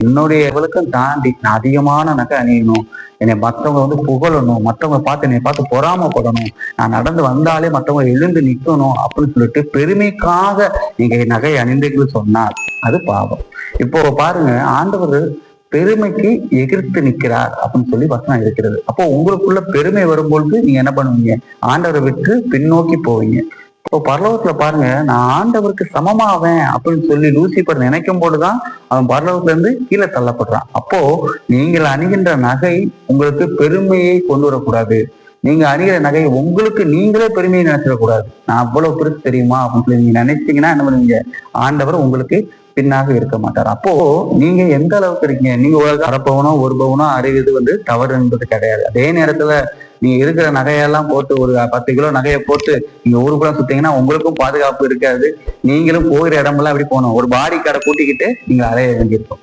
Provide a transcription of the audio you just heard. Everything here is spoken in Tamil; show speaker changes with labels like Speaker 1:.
Speaker 1: என்னுடைய இவளுக்கும் தாண்டி நான் அதிகமான நகை அணியணும், என்னை மற்றவங்க புகழணும், மற்றவங்க பார்த்து என்னை பார்த்து பொறாமப்படணும், நான் நடந்து வந்தாலே மற்றவங்க எழுந்து நிற்கணும் அப்படின்னு சொல்லிட்டு பெருமைக்காக நீங்க நகை அணிந்தீங்கன்னு சொன்னால் அது பாவம். இப்போ பாருங்க, ஆண்டவர் பெருமைக்கு எதிர்த்து நிற்கிறார் அப்படின்னு சொல்லி வசனம் இருக்கிறது. அப்போ உங்களுக்குள்ள பெருமை வரும்பொழுது நீங்க என்ன பண்ணுவீங்க? ஆண்டவரை விட்டு பின்னோக்கி போவீங்க. இப்போ பரலோகத்துல பாருங்க, நான் ஆண்டவருக்கு சமமாவேன் அப்படின்னு சொல்லி லூசிபர் நினைக்கும் போதுதான் அவன் பரலோகத்துல இருந்து கீழே தள்ளப்படுறான். அப்போ நீங்கள் அணிகின்ற நகை உங்களுக்கு பெருமையை கொண்டு வரக்கூடாது. நீங்க அணிகிற நகை உங்களுக்கு நீங்களே பெருமையை நினைச்சிடக்கூடாது. நான் அவ்வளவு பெருசு தெரியுமா அப்படின்னு சொல்லி நீங்க நினைச்சீங்கன்னா என்ன பண்ணுவீங்க? ஆண்டவர் உங்களுக்கு பின்னாக இருக்க மாட்டார். அப்போ நீங்க எந்த அளவுக்கு இருக்கீங்க? நீங்க ஒரு அரைப்பவனோ ஒரு பவனோ அறிவது தவறு என்பது கிடையாது. அதே நேரத்துல நீங்க இருக்கிற நகையெல்லாம் போட்டு ஒரு 10 கிலோ நகையை போட்டு நீங்க ஊருக்குள்ள சுத்தீங்கன்னா உங்களுக்கும் பாதுகாப்பு இருக்காது. நீங்களும் போகிற இடமெல்லாம் எப்படி போகணும்? ஒரு பாடி கடை கூட்டிக்கிட்டு நீங்க அலைய வேண்டியிருக்கும்.